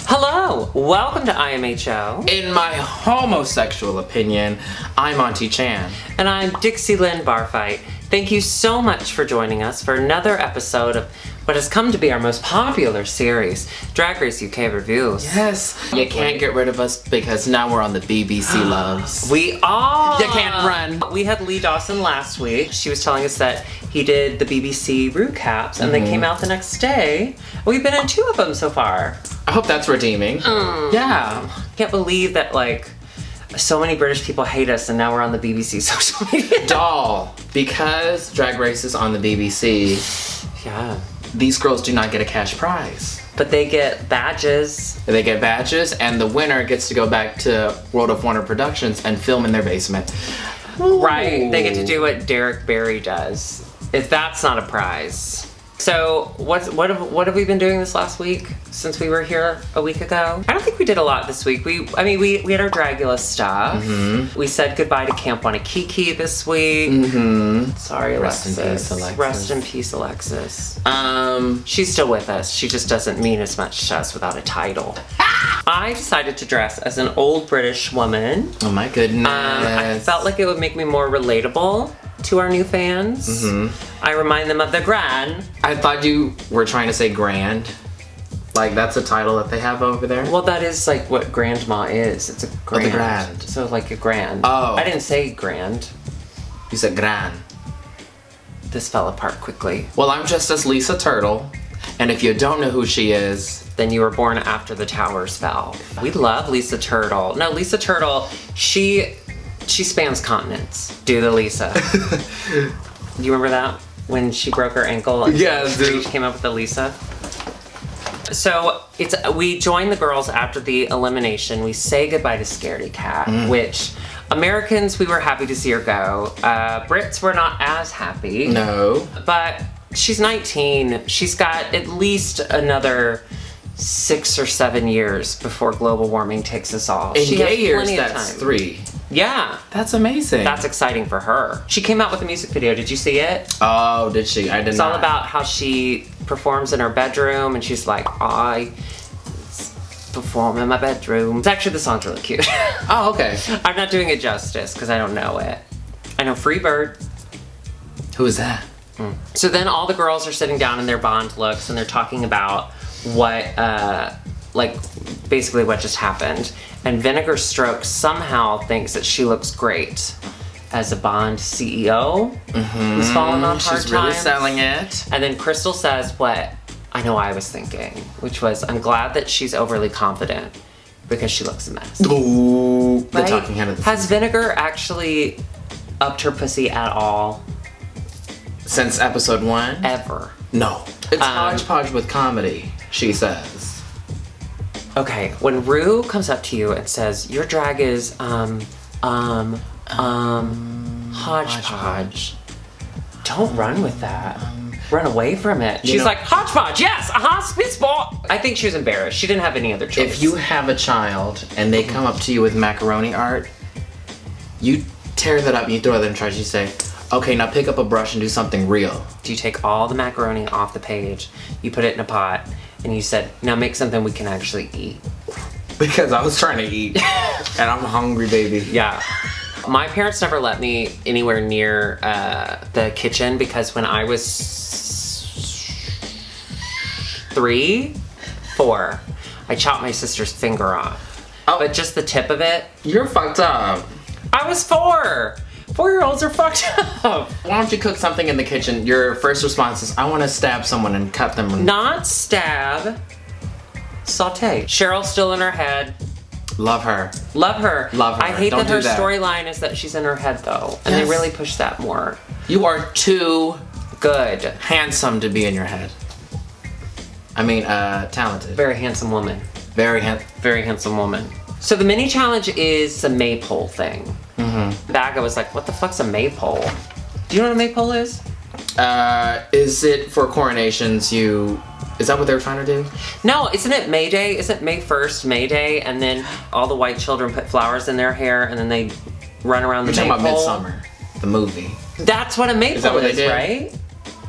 Hello, welcome to IMHO. In my homosexual opinion, I'm Auntie Chan. And I'm Dixie Lynn Barfight. Thank you so much for joining us for another episode of what has come to be our most popular series, Drag Race UK Reviews. Yes, you can't get rid of us because now we're on the BBC Loves. We are! You can't run. We had Lee Dawson last week. She was telling us that he did the BBC recaps and they came out the next day. We've been in 2 of them so far. I hope that's redeeming. Yeah. Can't believe that, like, so many British people hate us and now we're on the BBC social media. Doll, because Drag Race is on the BBC, Yeah. these girls do not get a cash prize. But they get badges. They get badges, and the winner gets to go back to World of Wonder Productions and film in their basement. Right. They get to do what Derek Barry does. If that's not a prize. So what have we been doing this last week since we were here a week ago? I don't think we did a lot this week. We had our Dragula stuff. We said goodbye to Camp Wanakiki this week. Sorry, Rest in Alexis. peace, Alexis. Rest in peace, Alexis. She's still with us. She just doesn't mean as much to us without a title. I decided to dress as an old British woman. Oh my goodness. I felt like it would make me more relatable to our new fans. I remind them of the Gran. I thought you were trying to say grand. Like that's a title that they have over there? Well, that is like what grandma is. It's a grand. the grand. So like a grand. Oh. I didn't say grand. You said grand. This fell apart quickly. Well, I'm just as Lisa Turtle, and if you don't know who she is, Then you were born after the towers fell. We love Lisa Turtle. No, Lisa Turtle, she spans continents. Do the Lisa. Do you remember that? When she broke her ankle and Yes, she dude. came up with the Lisa? So we join the girls after the elimination. We say goodbye to Scaredy Cat, which Americans, we were happy to see her go. Brits were not as happy. no. But she's 19. She's got at least another 6 or 7 years before global warming takes us all. In She gay has years, plenty of that's time. 3. Yeah. That's amazing. That's exciting for her. She came out with a music video. Did you see it? Oh, did she? I did It's not. all about how she performs in her bedroom, and she's like, I perform in my bedroom. It's actually, the song's really cute. Oh, okay. I'm not doing it justice because I don't know it. I know Freebird. Who is that? So then all the girls are sitting down in their Bond looks and they're talking about what, like, basically what just happened. And Vinegar Strokes somehow thinks that she looks great as a Bond CEO who's fallen on hard She's really times. selling it. And then Crystal says what I know I was thinking, which was, I'm glad that she's overly confident because she looks a mess. Ooh, the Right? talking head of the Has Vinegar actually upped her pussy at all? Since episode 1? Ever? No. It's hodgepodge with comedy, she says. Okay, when Rue comes up to you and says, your drag is, hodgepodge, don't run with that. Run away from it. She's know- like, hodgepodge, yes, spit spot. I think she was embarrassed. She didn't have any other choice. If you have a child and they come up to you with macaroni art, you tear that up and you throw it in the trash. You say, okay, now pick up a brush and do something real. You take all the macaroni off the page, you put it in a pot, and you said, now make something we can actually eat. Because I was trying to eat and I'm hungry, baby. Yeah. My parents never let me anywhere near the kitchen because when I was 3, 4, I chopped my sister's finger off. Oh. But just the tip of it. You're fucked up. I was 4. 4-year-olds are fucked up. Why don't you cook something in the kitchen? Your first response is, I want to stab someone and cut them. Not stab, saute. Cheryl's still in her head. Love her. Love her. Love her. I hate Don't that her do that. storyline is that she's in her head though. And Yes. they really push that more. You are too Good. handsome to be in your head. I mean, talented. Very handsome woman. Very handsome. Very handsome woman. So the mini challenge is the Maypole thing. Baga was like, what the fuck's a Maypole? Do you know what a Maypole is? Is it for coronations is that what they were trying to do? No, isn't it May Day? Isn't May 1st May Day? And then all the white children put flowers in their hair and then they run around the You're talking Maypole? about Midsummer, the movie. That's what a Maypole that what they is, did? right?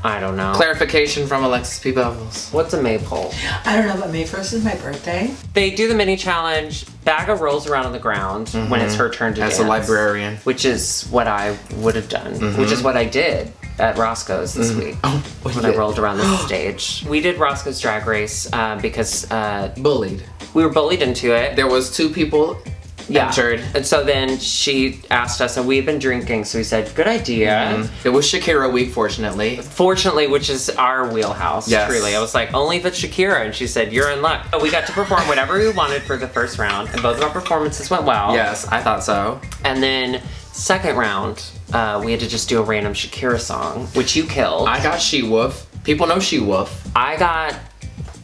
I don't know. Clarification from Alexis P. Bevels. What's a Maypole? I don't know, but May 1st is my birthday. They do the mini challenge. Bagga rolls around on the ground when it's her turn to dance. As a librarian. Which is what I would have done. Which is what I did at Roscoe's this week. Oh, when I rolled around the stage. We did Roscoe's Drag Race because Bullied. we were bullied into it. There was 2 people entered. And so then she asked us, and we had been drinking, so we said, good idea. It was Shakira week, fortunately. Fortunately, which is our wheelhouse, Yes. truly. I was like, only if it's Shakira, and she said, you're in luck. So we got to perform whatever we wanted for the first round, and both of our performances went well. Yes, I thought so. And then second round, we had to just do a random Shakira song, which you killed. I got She Wolf. People know She Wolf. I got...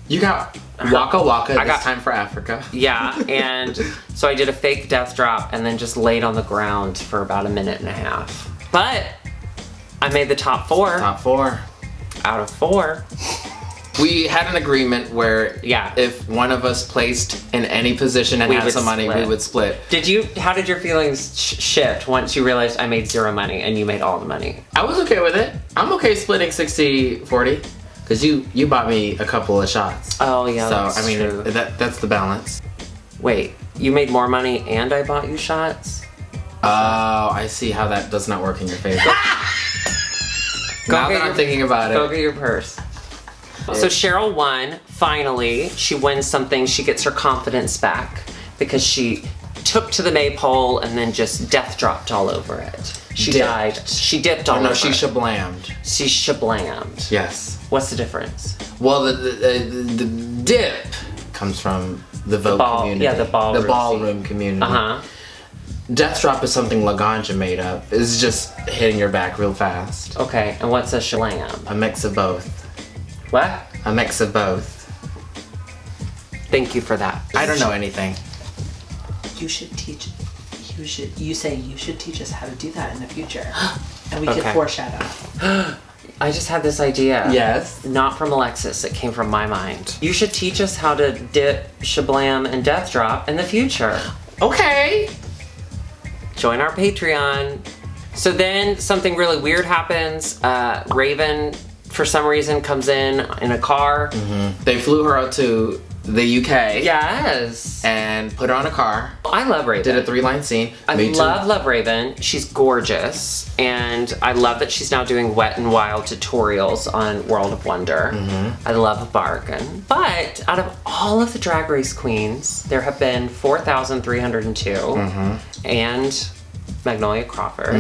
You got Waka Waka, I got- This Time for Africa. Yeah, and so I did a fake death drop and then just laid on the ground for about a minute and a half. But I made the top 4 Top 4. out of 4. We had an agreement where Yeah. if one of us placed in any position and We had would some money, we split. would split. How did your feelings shift once you realized I made 0 money and you made all the money? I was okay with it. I'm okay splitting 60-40. Because you bought me a couple of shots. Oh yeah, So, that's I mean, true. that's the balance. Wait, you made more money and I bought you shots? Oh, I see how that does not work in your favor. Go Now get that I'm your- thinking about Go it. get your purse. So Cheryl won, finally. She wins something, she gets her confidence back because she took to the Maypole and then just death dropped all over it. She Dipped. died. She dipped all Oh, no, over she it. shablammed. She shablammed. Yes. What's the difference? Well, the dip comes from the Vogue community. yeah, the ballroom The ballroom community. Uh-huh. Death drop is something Laganja made up. It's just hitting your back real fast. Okay, and what's a shablam? A mix of both. What? A mix of both. Thank you for that. I don't know anything. You should teach us how to do that in the future. And we Okay. could foreshadow. I just had this idea. Yes. Not from Alexis, it came from my mind. You should teach us how to dip, shablam, and death drop in the future. Okay. Join our Patreon. So then something really weird happens. Raven, for some reason, comes in a car. They flew her out to the UK. Yes. And put her on a car. I love Raven. Did a 3-line scene. I Me too. love Raven. She's gorgeous. And I love that she's now doing Wet n Wild tutorials on World of Wonder. I love a bargain. But out of all of the Drag Race queens, there have been 4,302. And Magnolia Crawford.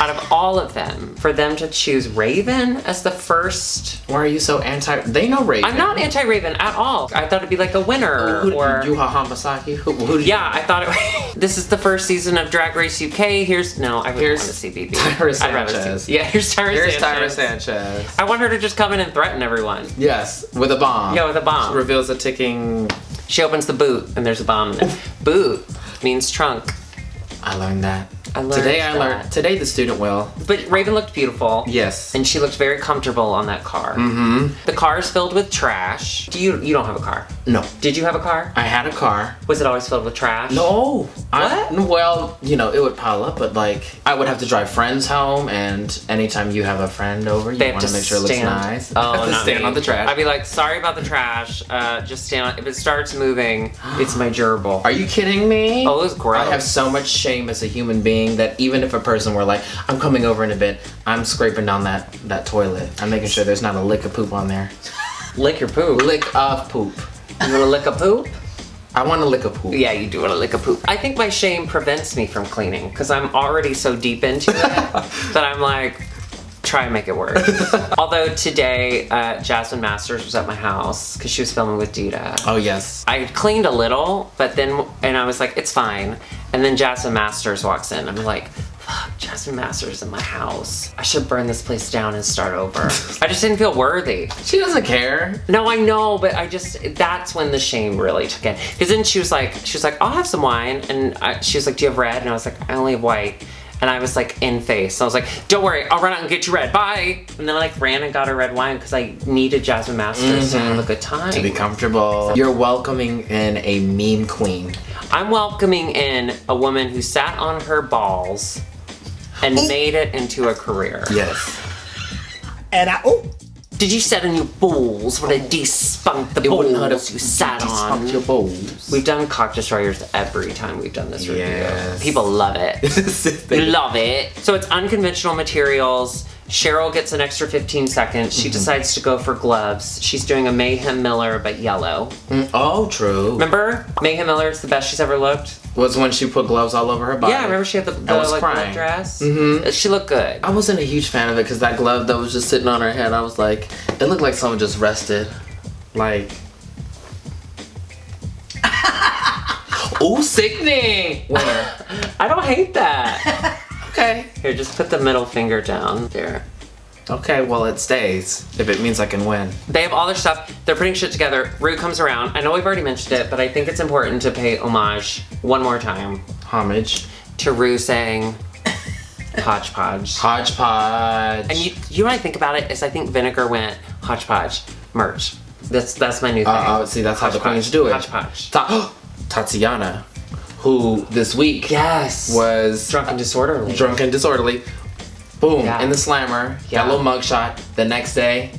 Out of all of them, for them to choose Raven as the first... Why are you so anti? They know Raven. I'm not anti-Raven at all. I thought it'd be like a winner or... Yuha Hamasaki? Who do you Yeah, I thought it. This is the first season of Drag Race UK. Here's I wouldn't Here's want to see BB. Tyra I'd rather Sanchez. see. Yeah, here's Tyra Here's Sanchez. Tyra Sanchez. I want her to just come in and threaten everyone. Yes, with a bomb. Yeah, with a bomb. She reveals a ticking. She opens the boot and there's a bomb in it. Boot means trunk. I learned that. I learned Today that. Today the student will. But Raven looked beautiful. Yes. And she looked very comfortable on that car. The car is filled with trash. You don't have a car? No. Did you have a car? I had a car. Was it always filled with trash? No. What? Well, it would pile up, but I would have to drive friends home, and anytime you have a friend over, you They have want to to make sure it looks stand. nice. Oh, have to not stand me. on the trash. I'd be like, sorry about the trash. Just stand on. If it starts moving, it's my gerbil. Are you kidding me? Oh, it was gross. I have so much shame as a human being that even if a person were like, I'm coming over in a bit, I'm scraping down that toilet. I'm making sure there's not a lick of poop on there. Lick your poop. Lick of poop. You wanna lick a poop? I want to lick a poop. Yeah, you do wanna lick a poop. I think my shame prevents me from cleaning because I'm already so deep into it that I'm like, try and make it work. Although today, Jasmine Masters was at my house because she was filming with Dita. Oh, yes. I cleaned a little, and I was like, it's fine. And then Jasmine Masters walks in. I'm like, fuck, Jasmine Masters in my house. I should burn this place down and start over. I just didn't feel worthy. She doesn't care. No, I know, but that's when the shame really took in. Because then she was like, I'll have some wine. And she was like, do you have red? And I was like, I only have white. And I was like in face. So I was like, don't worry, I'll run out and get you red, bye. And then I ran and got her red wine because I needed Jasmine Masters to have a good time. To be comfortable. You're welcoming in a meme queen. I'm welcoming in a woman who sat on her balls and made it into a career. Yes. And Did you sit on your balls? Would it de-spunk the it wouldn't hurt balls if you sat on? your balls. We've done cock destroyers every time we've done this review. Yes. People love it. They love it. So it's unconventional materials. Cheryl gets an extra 15 seconds. She decides to go for gloves. She's doing a Mayhem Miller, but yellow. Oh, true. Remember? Mayhem Miller is the best she's ever looked. Was when she put gloves all over her body. Yeah, remember she had the was like crying. glove dress? Mm-hmm. She looked good. I wasn't a huge fan of it because that glove that was just sitting on her head, I was like, it looked like someone just rested. Like, ooh, sickening. Winner. I don't hate that. Okay. Here, just put the middle finger down there. Okay, well, it stays if it means I can win. They have all their stuff. They're putting shit together. Rue comes around. I know we've already mentioned it, but I think it's important to pay homage one more time Homage. to Rue saying hodgepodge. Hodgepodge. And you know what I think about it is I think Vinegar went hodgepodge merch. That's my new thing. Oh, see, that's how the queens do it. Hodgepodge. Tatiana, who this week Yes. was Drunk and disorderly. drunk and disorderly. Boom, Yeah. in the slammer. Yeah. Got a little mugshot. The next day,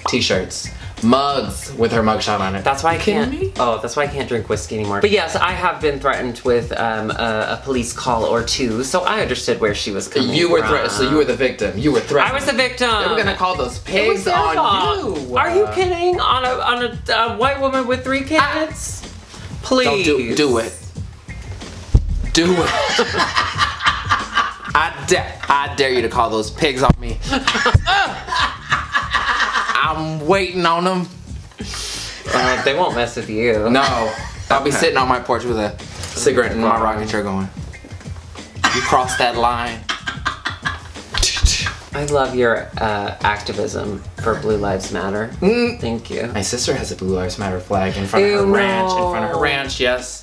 t-shirts. Mugs with her mugshot on it. That's why I can't. kidding me? Oh, that's why I can't drink whiskey anymore. But yes, I have been threatened with a police call or two, so I understood where she was coming You were from. threatened, so you were the victim. You were threatened. I was the victim. They were gonna call those It was pigs their on fault. you. Are you kidding? On a white woman with 3 kids? Please. Don't do it. Do it. I dare you to call those pigs on me. I'm waiting on them. They won't mess with you. No, I'll be sitting on my porch with a cigarette in my rocking chair going, you crossed that line. I love your activism for Blue Lives Matter. Thank you. My sister has a Blue Lives Matter flag in front of her Ew, ranch. no. In front of her ranch, yes.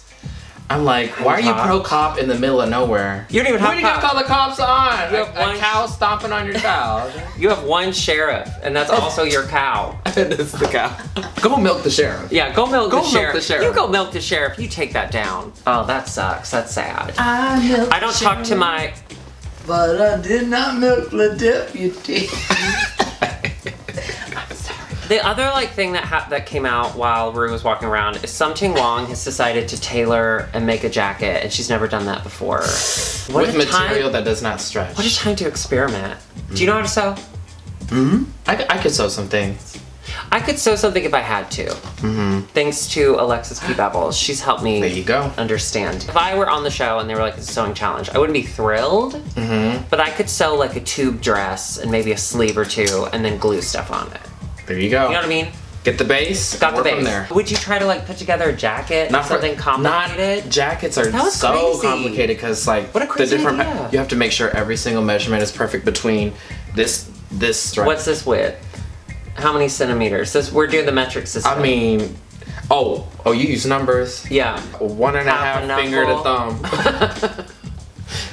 I'm like, why are you pro-cop in the middle of nowhere? You don't even have What are you gonna cops. call the cops on? You have A one- cow stomping on your child. You have one sheriff, and that's also your cow. It's the cow. Go milk the sheriff. Yeah, go milk Go the milk sheriff. the sheriff. You go milk the sheriff. You take that down. Oh, that sucks. That's sad. I I don't talk to my. But I did not milk the deputy. The other like thing that came out while Rue was walking around is Something Wong has decided to tailor and make a jacket, and she's never done that before. What With a material time, that does not stretch. What a time to experiment. Do you know how to sew? I could sew some things. I could sew something if I had to. Thanks to Alexis P. Bevels. She's helped me There you go. understand. If I were on the show and they were like, it's a sewing challenge, I wouldn't be thrilled, but I could sew like a tube dress and maybe a sleeve or two and then glue stuff on it. There you go. You know what I mean? Get the base. Got the work base. from there. Would you try to like put together a jacket? Something complicated? Not jackets are That was so crazy. complicated because like What a crazy idea. you have to make sure every single measurement is perfect between this stripe. What's this width? How many centimeters? We're doing the metric system. I mean, oh, you use numbers. yeah, 1.5 Half a finger to knuckle. thumb.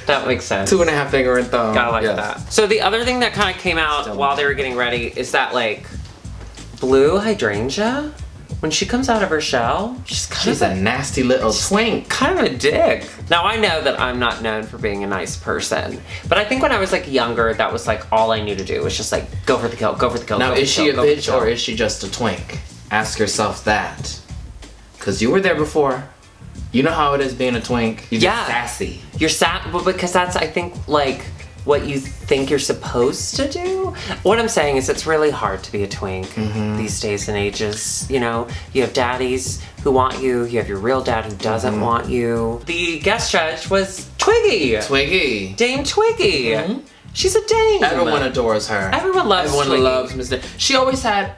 that makes sense. 2.5 finger and thumb. I like Yes. that. So the other thing that kind of came out Still. while they were getting ready is that like blue hydrangea. When she comes out of her shell, She's a nasty little twink. kind of a dick. Now I know that I'm not known for being a nice person, but I think when I was like younger, that was like all I knew to do was just like go for the kill, go for the kill. Now, go for is the she kill, a go for the bitch kill. or is she just a twink? Ask yourself that. Because you were there before. You know how it is being a twink. You're Yeah. just sassy. You're sad, well, because that's I think like what you think you're supposed to do. What I'm saying is it's really hard to be a twink these days and ages. You know, you have daddies who want you. You have your real dad who doesn't want you. The guest judge was Twiggy. Twiggy. Dame Twiggy. She's a dame. Everyone adores her. Everyone loves Everyone Twiggy. loves Miss Dame. She always had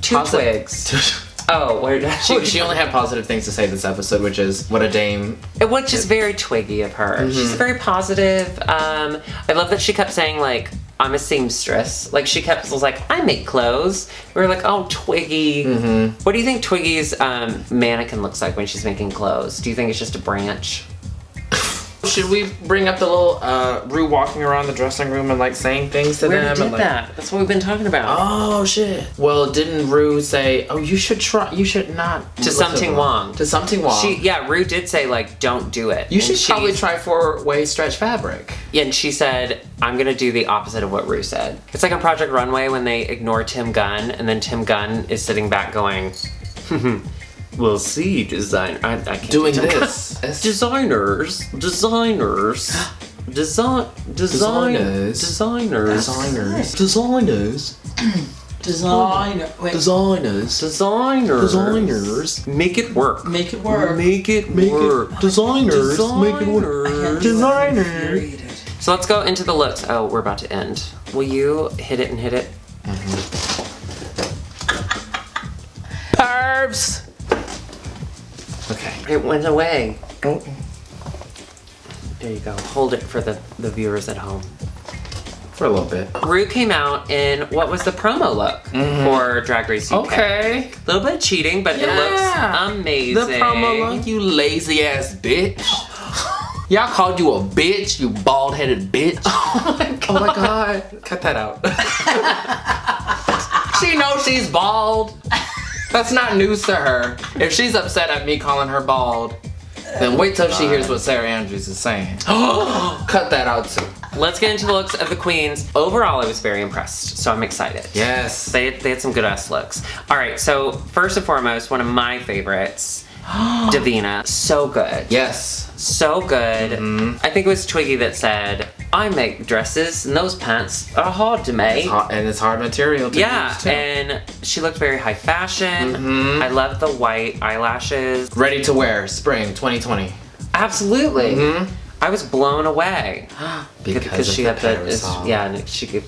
Two twigs. Oh, where she only had positive things to say this episode, which is what a dame. Which is very Twiggy of her. She's very positive. I love that she kept saying like, I'm a seamstress. Like she was like, I make clothes. We were like, oh, Twiggy. What do you think Twiggy's mannequin looks like when she's making clothes? Do you think it's just a branch? should we bring up the little Rue walking around the dressing room and like saying things to We them? already did and, like, that. That's what we've been talking about. Oh shit. Well, didn't Rue say, "Oh, you should try. You should not." To something Wong. To something Wong. Rue did say like, don't do it. You should probably try 4-way stretch fabric. Yeah, and she said, I'm gonna do the opposite of what Rue said. It's like on Project Runway when they ignore Tim Gunn, and then Tim Gunn is sitting back going, we'll see, design. I can't Doing do Tim this. Gunn. Designers. Designers. Design. Designers. Designers. Designers. Designers. Designer. Wait. Designers. Designers. Designers. Make it work. Make it work. Make it work. Designers. Make it work. Designers. Designers. So let's go into the looks. Oh, we're about to end. Will you hit it and hit it? Pervs. Okay. It went away. There you go. Hold it for the viewers at home. For a little bit. Rue came out in what was the promo look for Drag Race UK. Okay. A little bit of cheating, but it looks amazing. The promo look, you lazy ass bitch. Y'all called you a bitch, you bald headed bitch. Oh my god. Oh my god. Cut that out. She knows she's bald. That's not news to her. If she's upset at me calling her bald, then wait till she hears what Sarah Andrews is saying. Cut that out too. Let's get into the looks of the queens. Overall, I was very impressed, so I'm excited. Yes. They had some good ass looks. All right, so first and foremost, one of my favorites, Davina. So good. Yes. So good. I think it was Twiggy that said, I make dresses and those pants are hard to make. It's hard material to Yeah, use too. and she looked very high fashion. I love the white eyelashes. Ready to wear, spring 2020. Absolutely. I was blown away. Because she of had the parasol. and she could,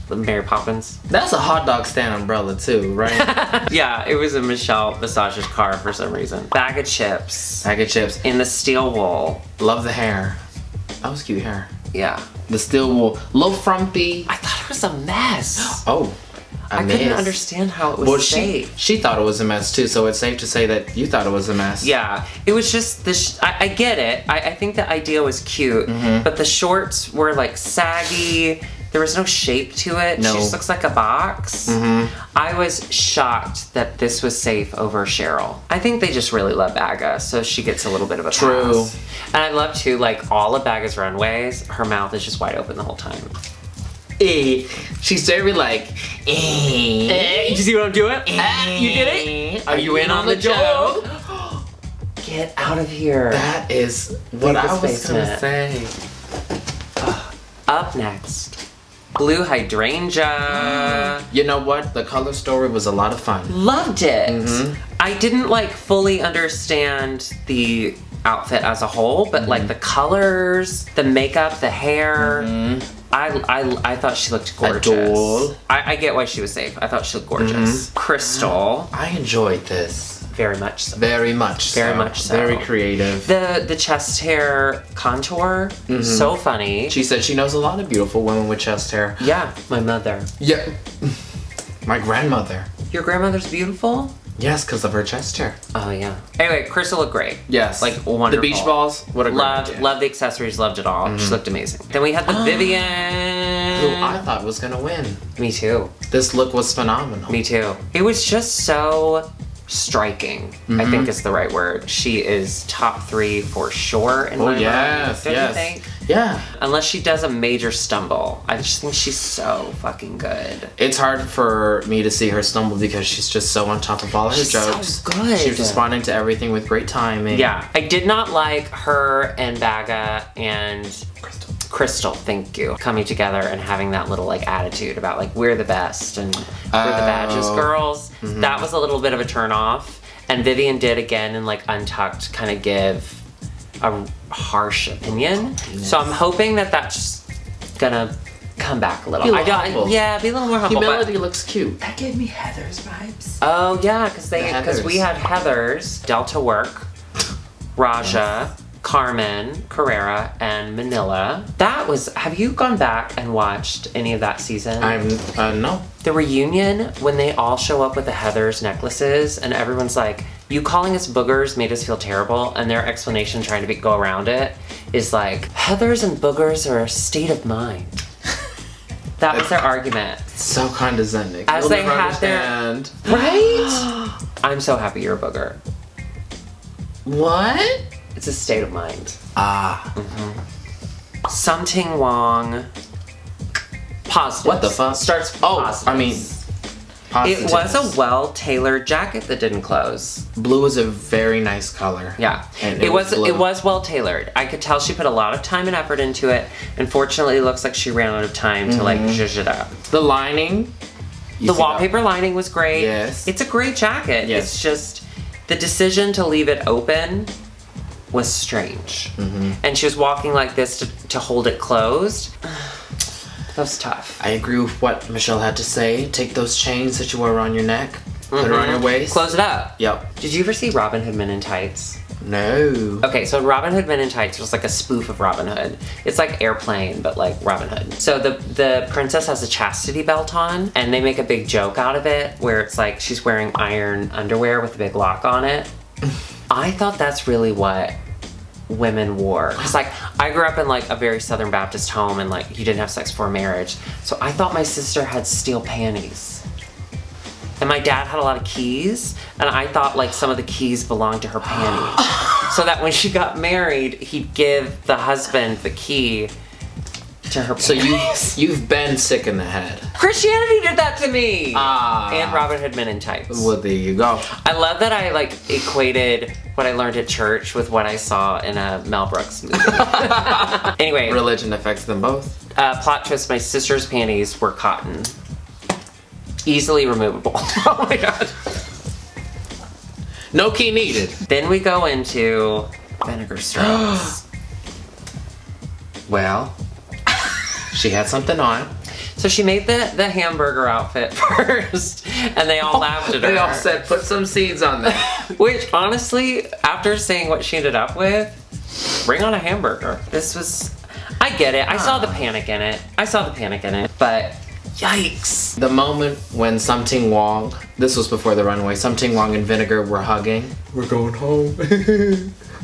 Mary Poppins. That's a hot dog stand umbrella too, right? Yeah, it was a Michelle Visage's car for some reason. Bag of chips Bag of chips. in the steel wool. Love the hair. That was cute hair. Yeah. The steel wool. Low frumpy. I thought it was a mess. Oh. I couldn't understand how it was Well, safe. she thought it was a mess too, so it's safe to say that you thought it was a mess. Yeah, it was just I get it. I think the idea was cute, but the shorts were like saggy. There was no shape to it. No. She just looks like a box. I was shocked that this was safe over Cheryl. I think they just really love Baga, so she gets a little bit of a True. pass. And I love too, like all of Baga's runways, her mouth is just wide open the whole time. She's very like, You see what I'm doing? You did it? Are you in on the joke? Get out of here. That is what I was Vegas gonna basement. say. Up next, Blue Hydrangea. You know what? The color story was a lot of fun. Loved it. I didn't like fully understand the outfit as a whole, but like the colors, the makeup, the hair. I thought she looked gorgeous. Adore. I get why she was safe. I thought she looked gorgeous. Crystal, I enjoyed this. very much so. Very much Very so. much so. Very creative. The chest hair contour, so funny. She said she knows a lot of beautiful women with chest hair. Yeah, my mother. Yeah. My grandmother. Your grandmother's beautiful? Yes, because of her chest hair. Oh yeah. Anyway, Crystal looked great. Yes. Like wonderful. The beach balls. What a great Loved idea. the accessories, loved it all. She looked amazing. Then we had the Vivian. Who I thought was gonna win. Me too. This look was phenomenal. Me too. It was just so striking, I think is the right word. She is top 3 for sure in my mind. Yes, Don't yes. you think? Yeah. Unless she does a major stumble. I just think she's so fucking good. It's hard for me to see her stumble because she's just so on top of all her She's so jokes. good. She's responding to everything with great timing. Yeah. I did not like her and Baga and Crystal, thank you, coming together and having that little like attitude about like we're the best and we're the badges girls. That was a little bit of a turn off. And Vivian did again in like Untucked kind of give a harsh opinion. So I'm hoping that that's gonna come back a little. Be a little humble. Yeah, be a little more humble. Humility looks cute. That gave me Heather's vibes. Oh yeah, because Heathers. we had Heathers, Delta Work, Raja, Carmen, Carrera, and Manila. That was, have you gone back and watched any of that season? No. The reunion, when they all show up with the Heathers necklaces and everyone's like, you calling us boogers made us feel terrible, and their explanation trying to go around it is like, heathers and boogers are a state of mind. That was their argument. So condescending. As You'll they never had their- understand. Right? I'm so happy you're a booger. What? It's a state of mind. Ah. Something Wong. Positive. What the fuck? Starts with Oh, positives. I mean, It was a positives. well-tailored jacket that didn't close. Blue is a very nice color. Yeah, And it was blue. well tailored. I could tell she put a lot of time and effort into it. Unfortunately, it looks like she ran out of time to like zhuzh it up. The lining. you The see wallpaper lining was great. Yes. It's a great jacket. Yes. It's just the decision to leave it open was strange. And she was walking like this to hold it closed. That was tough. I agree with what Michelle had to say. Take those chains that you wear around your neck, put it around your waist. Close it up. Yep. Did you ever see Robin Hood Men in Tights? No. Okay, so Robin Hood Men in Tights was like a spoof of Robin Hood. It's like Airplane, but like Robin Hood. So the princess has a chastity belt on, and they make a big joke out of it, where it's like she's wearing iron underwear with a big lock on it. I thought that's really what women wore. Because like, I grew up in like a very Southern Baptist home, and like, you didn't have sex before marriage. So I thought my sister had steel panties. And my dad had a lot of keys, and I thought like some of the keys belonged to her panties. So that when she got married, he'd give the husband the key to her panties. So you've been sick in the head. Christianity did that to me! Ah. And Robin Hood Men in Tights. Well, there you go. I love that I like equated what I learned at church with what I saw in a Mel Brooks movie. Anyway, Religion affects them both. plot twist, my sister's panties were cotton. Easily removable. Oh my god. No key needed. Then we go into vinegar straws. Well, she had something on. So she made the hamburger outfit first, and they all laughed at her. They all said, put some seeds on that. Which, honestly, after seeing what she ended up with, bring on a hamburger. This was... I get it. I saw the panic in it. But, yikes. The moment when Something Wong, this was before the runway, Something Wong and Vinegar were hugging. We're going home.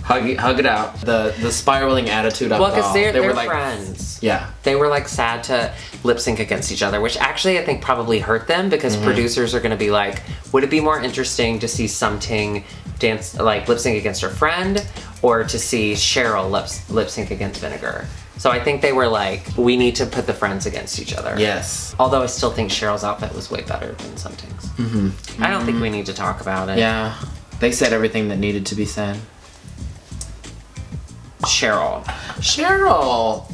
hug it out. The spiraling attitude of Well, it because all. they're They were like friends. Yeah. They were like sad to lip sync against each other, which actually I think probably hurt them, because producers are going to be like, would it be more interesting to see Something dance, like lip sync against her friend, or to see Cheryl lip sync against Vinegar? So I think they were like, we need to put the friends against each other. Yes. Although I still think Cheryl's outfit was way better than Something's. I don't think we need to talk about it. Yeah. They said everything that needed to be said. Cheryl. Cheryl!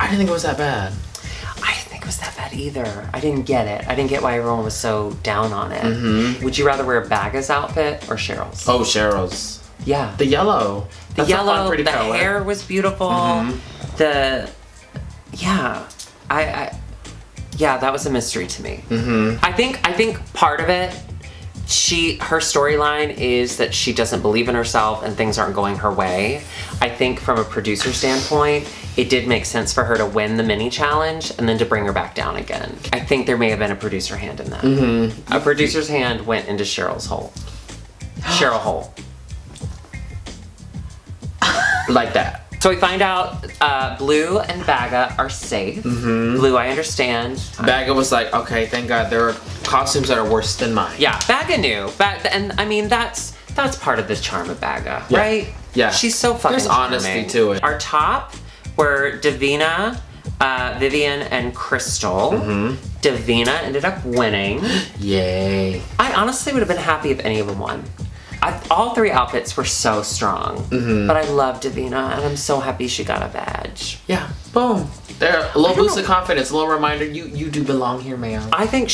I didn't think it was that bad. I didn't think it was that bad either. I didn't get it. I didn't get why everyone was so down on it. Would you rather wear Baga's outfit or Cheryl's? Oh, Cheryl's. Yeah. The yellow. The That's a fun, yellow, pretty the color. hair was beautiful. Yeah, that was a mystery to me. I think part of it, her storyline is that she doesn't believe in herself and things aren't going her way. I think from a producer standpoint, it did make sense for her to win the mini challenge and then to bring her back down again. I think there may have been a producer hand in that. A producer's hand went into Cheryl's hole. Cheryl hole. Like that. So we find out Blue and Baga are safe. Blue, I understand. Baga was like, okay, thank God there are costumes that are worse than mine. Yeah, Baga knew. And I mean, that's part of the charm of Baga, Yeah. right? Yeah. She's so fucking There's honesty charming. to it. Our top were Davina, Vivian, and Crystal. Davina ended up winning. Yay. I honestly would have been happy if any of them won. All three outfits were so strong. But I love Davina, and I'm so happy she got a badge. Yeah. Boom. There, a little boost of confidence, a little reminder, you do belong here, ma'am. I think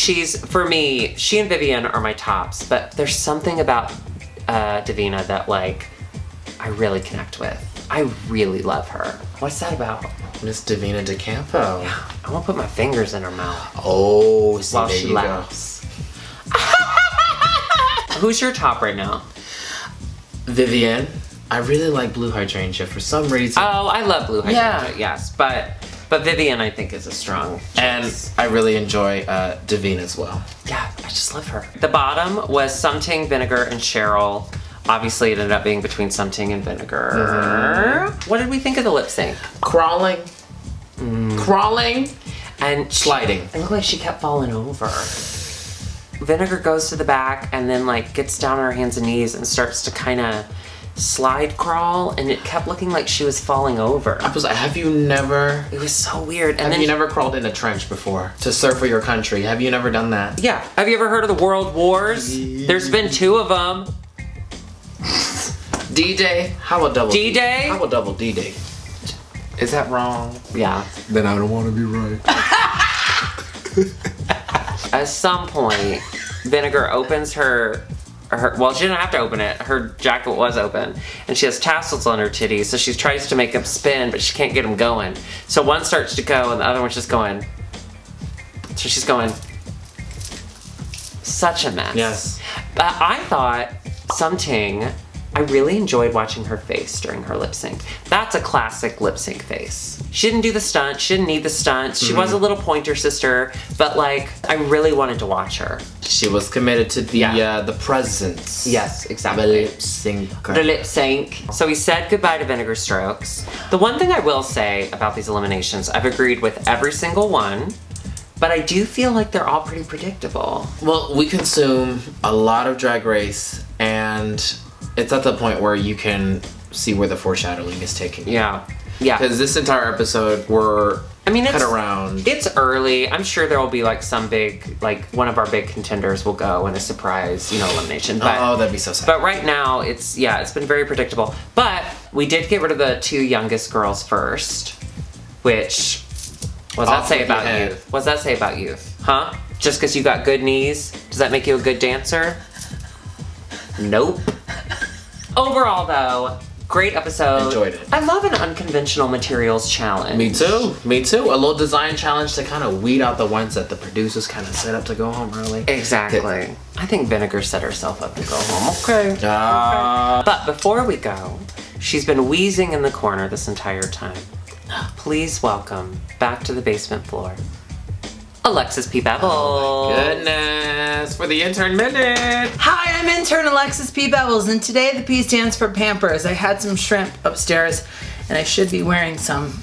for me, she and Vivian are my tops, but there's something about Davina that, like, I really connect with. I really love her. What's that about? Miss Davina DeCampo. I want to put my fingers in her mouth Oh, see, while there she you laughs. Who's your top right now? go. Vivian. I really like Blue Hydrangea for some reason. Oh, I love Blue Hydrangea, Yeah. yes. But Vivian, I think, is a strong choice. And I really enjoy Davina as well. Yeah, I just love her. The bottom was Something, Vinegar, and Cheryl. Obviously, it ended up being between Something and Vinegar. What did we think of the lip sync? Crawling. Crawling. And Sliding. I looked like she kept falling over. Vinegar goes to the back and then like gets down on her hands and knees and starts to kind of slide crawl, and it kept looking like she was falling over. I was like, have you never... It was so weird. And Have then you never crawled in a trench before to serve for your country? Have you never done that? Yeah. Have you ever heard of the World Wars? There's been 2 of them. D-Day? How a double D-Day? How a double D-Day? Is that wrong? Yeah. Then I don't want to be right. At some point, Vinegar opens her, well, she didn't have to open it. Her jacket was open. And she has tassels on her titties, so she tries to make them spin, but she can't get them going. So one starts to go, and the other one's just going. So she's going. Such a mess. Yes. But I thought Something, I really enjoyed watching her face during her lip sync. That's a classic lip sync face. She didn't do the stunt. She didn't need the stunts. She was a little pointer sister, but like, I really wanted to watch her. She was committed to the Yeah. the presence. Yes, The exactly. lip sync. The lip sync. So we said goodbye to Vinegar Strokes. The one thing I will say about these eliminations, I've agreed with every single one, but I do feel like they're all pretty predictable. Well, we consume a lot of Drag Race, and it's at the point where you can see where the foreshadowing is taking you. Yeah. Yeah. Because this entire episode, we're cut around. It's early. I'm sure there will be like some big, like one of our big contenders will go in a surprise, elimination. But, Oh, that'd be so sad. But right now, it's been very predictable. But we did get rid of the 2 youngest girls first, which, what does that Off say with your about head. youth? What does that say about youth? Huh? Just because you got good knees, does that make you a good dancer? Nope. Overall, though, great episode. Enjoyed it. I love an unconventional materials challenge. Me too. Me too. A little design challenge to kind of weed out the ones that the producers kind of set up to go home early. Exactly. I think Vinegar set herself up to go home. Okay. But before we go, she's been wheezing in the corner this entire time. Please welcome back to the basement floor, Alexis P. Bevels. Oh my goodness. For the intern minute. Hi, I'm intern Alexis P. Bevels, and today the P stands for Pampers. I had some shrimp upstairs, and I should be wearing some.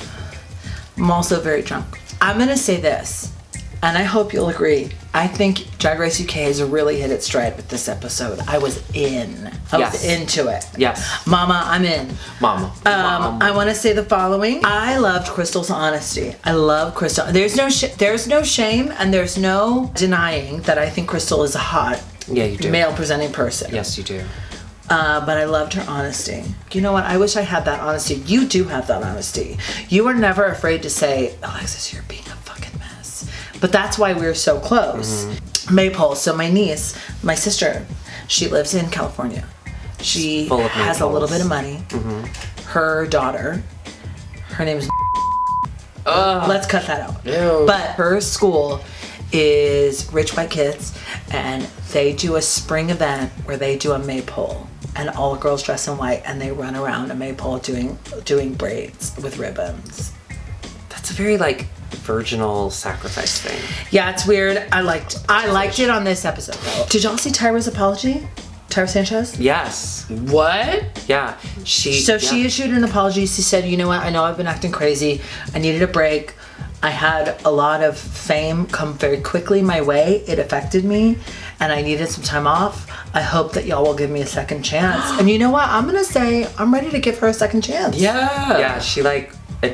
I'm also very drunk. I'm gonna say this, and I hope you'll agree. I think Drag Race UK has really hit its stride with this episode. I was in. I was into it. Yes. Mama, I'm in. Mama. I want to say the following. I loved Crystal's honesty. I love Crystal. There's no shame and there's no denying that I think Crystal is a hot Yeah, you do. male presenting person. Yes, you do. But I loved her honesty. You know what? I wish I had that honesty. You do have that honesty. You are never afraid to say, Alexis, you're being a fucking mess. But that's why we're so close. Maypole, so my niece, my sister, she lives in California. She Full of has a little Maypoles. bit of money. Her daughter, her name is let's cut that out. Ew. But her school is rich white kids, and they do a spring event where they do a maypole, and all the girls dress in white and they run around a maypole doing braids with ribbons. That's a very like virginal sacrifice thing. Yeah, it's weird. I liked it on this episode though. Did y'all see Tyra's apology? Tyra Sanchez? Yes. What? Yeah. She issued an apology. She said, you know what, I know I've been acting crazy. I needed a break. I had a lot of fame come very quickly my way. It affected me, and I needed some time off. I hope that y'all will give me a second chance. And you know what? I'm gonna say I'm ready to give her a second chance. Yeah. Yeah, she like she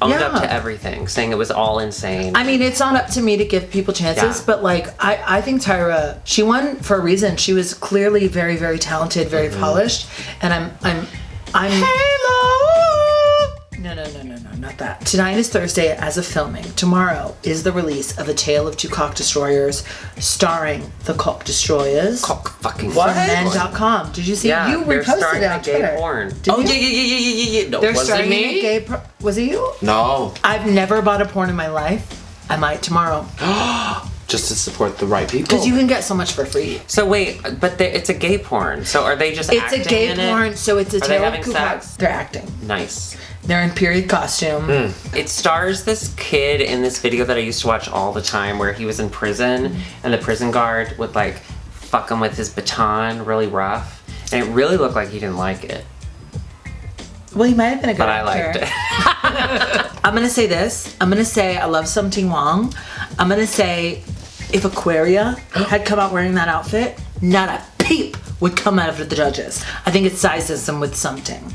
owned up Yeah. to everything, saying it was all insane. I mean, it's not up to me to give people chances, Yeah. but like, I think Tyra, she won for a reason. She was clearly very, very talented, very polished, and I'm Halo. No, not that. Tonight is Thursday as of filming. Tomorrow is the release of A Tale of Two Cock Destroyers, starring the Cock Destroyers. Cock fucking What? From men.com. Did you see? Yeah, You they're reposted starring it on a gay Twitter. porn. Did Oh, you? yeah. No, They're was it starring in a me? gay. Was it you? No. I've never bought a porn in my life. I might tomorrow. Just to support the right people. Because you can get so much for free. So wait, but it's a gay porn. So are they just It's acting a gay in it? porn, so it's a Are they tale of having two cocks. sex? They're acting. Nice. They're in period costume. It stars this kid in this video that I used to watch all the time where he was in prison and the prison guard would like fuck him with his baton really rough. And it really looked like he didn't like it. Well, he might have been a good But I actor. liked it. I'm gonna say this. I'm gonna say I love Something Wong. I'm gonna say if Aquaria had come out wearing that outfit, not a peep would come out of the judges. I think it sizes them with something.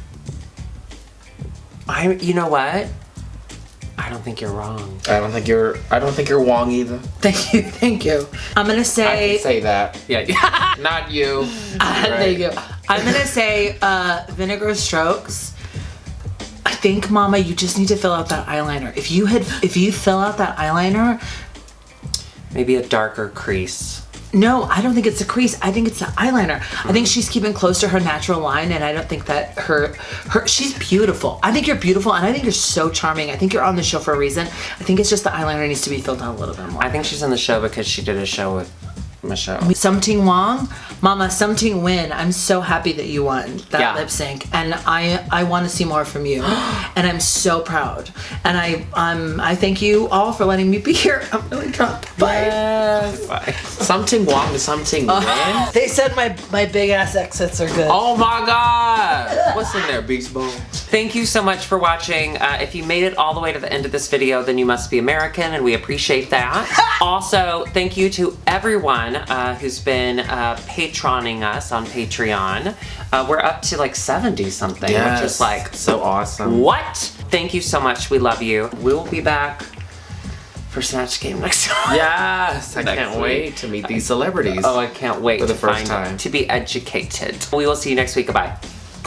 You know what? I don't think you're wrong. I don't think you're Wong either. Thank you. I'm gonna I say. can say that. Yeah. Not you. Thank you. I'm gonna say Vinegar Strokes. I think, Mama, you just need to fill out that eyeliner. If you fill out that eyeliner, Maybe a darker crease. no, I don't think it's a crease. I think it's the eyeliner. I think she's keeping close to her natural line, and I don't think that she's beautiful. I think you're beautiful, and I think you're so charming. I think you're on the show for a reason. I think it's just the eyeliner needs to be filled out a little bit more. I think she's on the show because she did a show with Michelle. Something Wong, Mama, Something win. I'm so happy that you won that lip sync, and I want to see more from you, and I'm so proud. And I thank you all for letting me be here. I'm really drunk. Bye. Bye. Something Wong to something win. They said my big ass exits are good. Oh my God! What's in there, Beast Boy? Thank you so much for watching. If you made it all the way to the end of this video, then you must be American, and we appreciate that. Also, thank you to everyone who's been patroning us on Patreon. We're up to like 70 something, which is like so awesome. what? Thank you so much. We love you. We will be back for Snatch Game next time. Yes, I Next can't week. wait to meet these celebrities. Oh, I can't wait For the to first find time. to be educated. We will see you next week. Goodbye.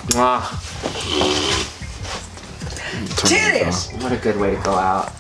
Mwah. Titties! What a good way to go out.